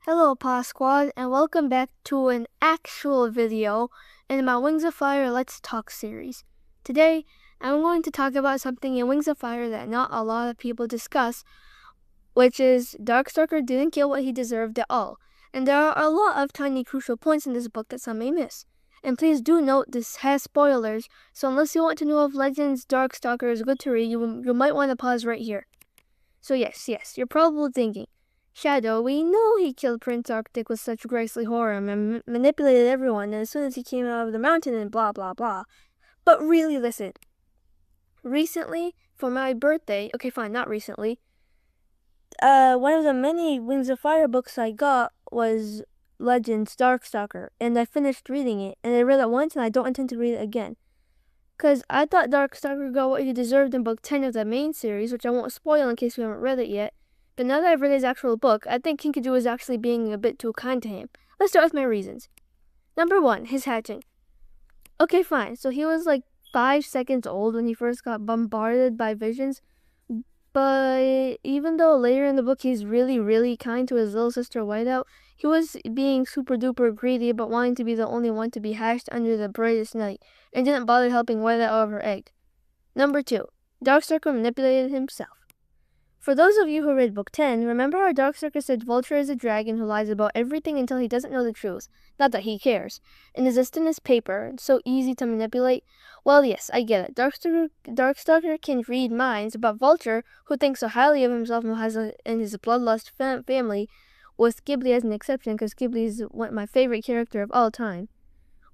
Hello Paws Squad, and welcome back to an actual video in my Wings of Fire Let's Talk series. Today, I'm going to talk about something in Wings of Fire that not a lot of people discuss, which is Darkstalker didn't get what he deserved at all. And there are a lot of tiny crucial points in this book that some may miss. And please do note this has spoilers, so unless you want to know if Legends Darkstalker is good to read, you might want to pause right here. So yes, you're probably thinking, Shadow, we know he killed Prince Arctic with such grisly horror and manipulated everyone as soon as he came out of the mountain and blah blah blah. But really listen. Recently, for my birthday, okay fine, not recently, one of the many Wings of Fire books I got was Legends Darkstalker, and I finished reading it, and I read it once and I don't intend to read it again. Because I thought Darkstalker got what he deserved in book 10 of the main series, which I won't spoil in case you haven't read it yet. But now that I've read his actual book, I think Kinkajou is actually being a bit too kind to him. Let's start with my reasons. Number 1, his hatching. Okay, fine. So he was like 5 seconds old when he first got bombarded by visions. But even though later in the book he's really kind to his little sister Whiteout, he was being super duper greedy but wanting to be the only one to be hatched under the brightest night, and didn't bother helping Whiteout out of her egg. Number 2, Darkstalker manipulated himself. For those of you who read Book 10, remember how Darkstalker said Vulture is a dragon who lies about everything until he doesn't know the truth. Not that he cares. And is as thin as paper, so easy to manipulate. Well, yes, I get it. Darkstalker can read minds, but Vulture, who thinks so highly of himself and has in his bloodlust family, with Ghibli as an exception because Ghibli is my favorite character of all time,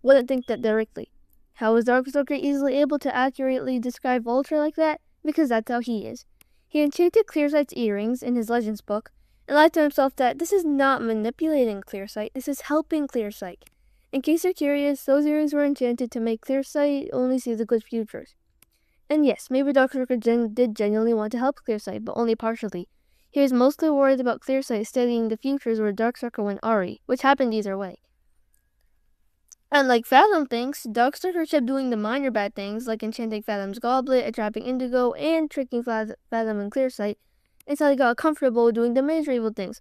wouldn't think that directly. How is Darkstalker easily able to accurately describe Vulture like that? Because that's how he is. He enchanted Clearsight's earrings in his Legends book, and lied to himself that this is not manipulating Clearsight, this is helping Clearsight. In case you're curious, those earrings were enchanted to make Clearsight only see the good futures. And yes, maybe Darkstalker did genuinely want to help Clearsight, but only partially. He was mostly worried about Clearsight studying the futures where Darkstalker went Ari, which happened either way. Unlike Fathom thinks, Darkstalker kept doing the minor bad things, like enchanting Fathom's goblet, attrapting Indigo, and tricking Fathom and Clearsight, until he got comfortable doing the major evil things,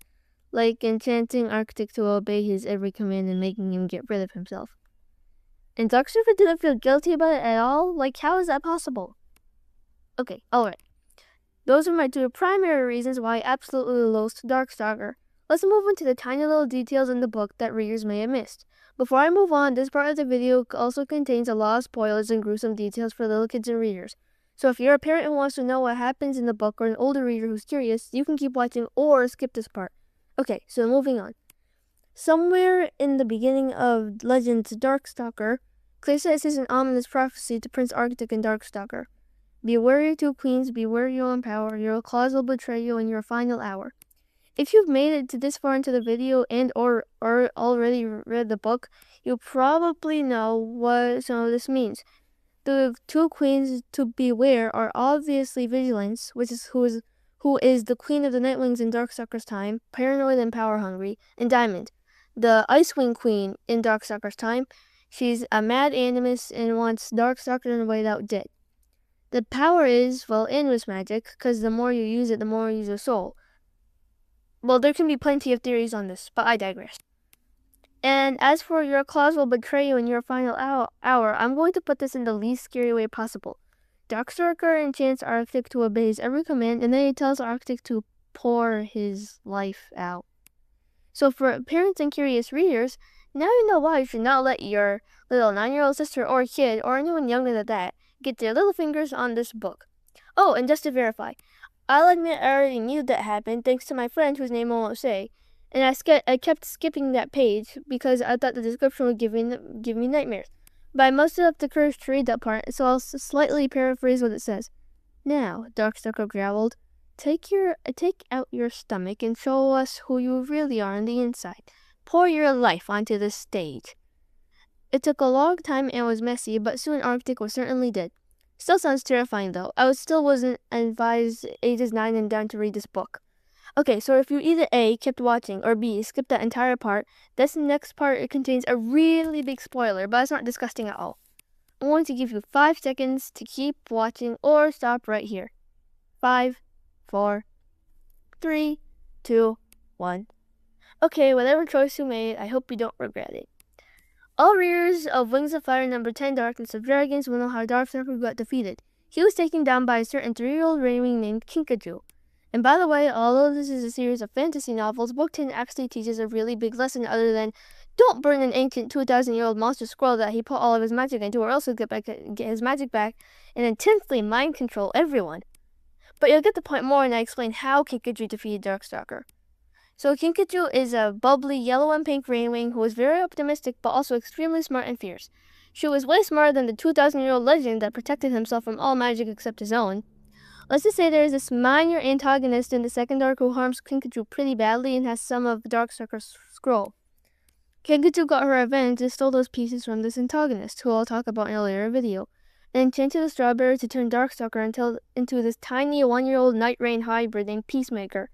like enchanting Arctic to obey his every command and making him get rid of himself. And Darkstalker didn't feel guilty about it at all? Like, how is that possible? Okay, alright. Those are my 2 primary reasons why I absolutely loathe Darkstalker. Let's move on to the tiny little details in the book that readers may have missed. Before I move on, this part of the video also contains a lot of spoilers and gruesome details for little kids and readers. So if you're a parent who wants to know what happens in the book, or an older reader who's curious, you can keep watching or skip this part. Okay, so moving on. Somewhere in the beginning of Legends Darkstalker, Clearsight says an ominous prophecy to Prince Arctic and Darkstalker. Beware your 2 queens, beware your own power, your claws will betray you in your final hour. If you've made it to this far into the video and or already read the book, you probably know what some of this means. The 2 queens to beware are obviously Vigilance, who is the queen of the Nightwings in Darkstalker's time, paranoid and power-hungry, and Diamond, the Icewing queen in Darkstalker's time. She's a mad animist and wants Darkstalker and Whiteout dead. The power is, well, animus magic, because the more you use it, the more you use your soul. Well, there can be plenty of theories on this, but I digress. And as for your claws will betray you in your final hour, I'm going to put this in the least scary way possible. Darkstalker enchants Arctic to obey his every command, and then he tells Arctic to pour his life out. So for parents and curious readers, now you know why you should not let your little 9-year-old sister or kid, or anyone younger than that, get their little fingers on this book. Oh, and just to verify, I'll admit I already knew that happened thanks to my friend whose name I won't say, and I kept skipping that page because I thought the description would give me nightmares. But I mustered up the courage to read that part, so I'll slightly paraphrase what it says. Now, Darkstalker growled, take out your stomach and show us who you really are on the inside. Pour your life onto this stage. It took a long time and was messy, but soon Arctic was certainly dead. Still sounds terrifying though. I still wasn't advised ages 9 and down to read this book. Okay, so if you either A, kept watching, or B, skipped that entire part, this next part contains a really big spoiler, but it's not disgusting at all. I'm going to give you 5 seconds to keep watching or stop right here. 5, 4, 3, 2, 1. Okay, whatever choice you made, I hope you don't regret it. All readers of Wings of Fire number 10, Darkness of Dragons, will know how Darkstalker got defeated. He was taken down by a certain 3-year-old Rayming named Kinkajou. And by the way, although this is a series of fantasy novels, Book 10 actually teaches a really big lesson other than don't burn an ancient 2,000-year-old monster scroll that he put all of his magic into, or else he'll get his magic back and intensely mind control everyone. But you'll get the point more when I explain how Kinkajou defeated Darkstalker. So Kinkajou is a bubbly yellow and pink rainwing who is very optimistic but also extremely smart and fierce. She was way smarter than the 2,000-year-old legend that protected himself from all magic except his own. Let's just say there is this minor antagonist in the second arc who harms Kinkajou pretty badly and has some of Darkstalker's scroll. Kinkajou got her revenge and stole those pieces from this antagonist, who I'll talk about in a later video, and enchanted a strawberry to turn Darkstalker into this tiny 1-year-old Night Rain hybrid named Peacemaker.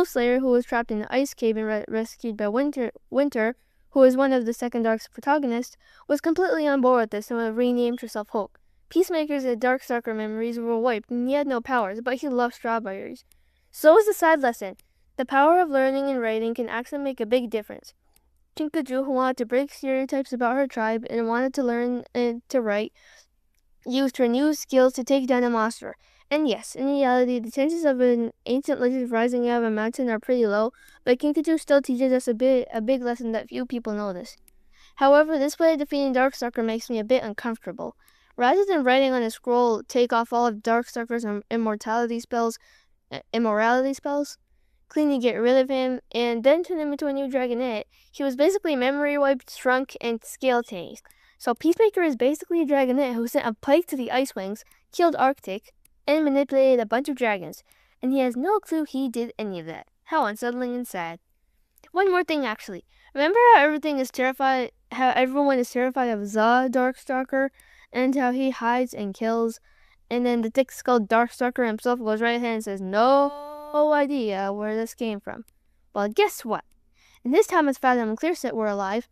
Slayer, who was trapped in an ice cave and rescued by Winter, who is one of the second arc's protagonists, was completely on board with this and renamed herself Hulk. Peacemaker's Darkstalker memories were wiped and he had no powers, but he loved strawberries. So is the side lesson. The power of learning and writing can actually make a big difference. Kinkajou, who wanted to break stereotypes about her tribe and wanted to learn to write, used her new skills to take down a monster. And yes, in reality, the chances of an ancient legend rising out of a mountain are pretty low, but Kinkajou still teaches us a big lesson that few people notice. However, this way of defeating Darkstalker makes me a bit uncomfortable. Rather than writing on a scroll, take off all of Darkstalker's immorality spells, cleanly get rid of him, and then turn him into a new dragonette, he was basically memory wiped, shrunk, and scale changed. So Peacemaker is basically a dragonette who sent a pike to the Ice Wings, killed Arctic, and manipulated a bunch of dragons, and he has no clue he did any of that. How unsettling and sad. One more thing, actually. Remember how everyone is terrified of the Darkstalker, and how he hides and kills, and then the thick-skulled Darkstalker himself goes right ahead and says no idea where this came from. Well, guess what? In this time as Fathom and Clearset were alive,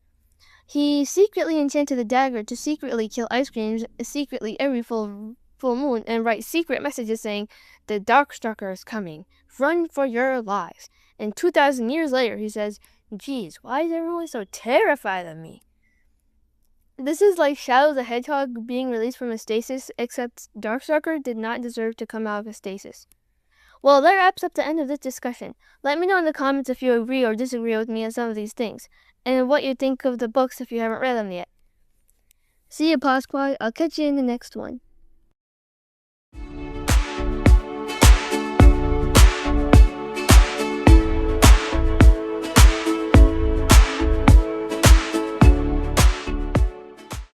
he secretly enchanted a dagger to secretly kill ice creams secretly every full moon and write secret messages saying, "The Darkstalker is coming. Run for your lives." And 2,000 years later, he says, "Geez, why is everyone so terrified of me?" This is like Shadow the Hedgehog being released from a stasis, except Darkstalker did not deserve to come out of a stasis. Well, that wraps up the end of this discussion. Let me know in the comments if you agree or disagree with me on some of these things, and what you think of the books if you haven't read them yet. See you, Paws Squad. I'll catch you in the next one.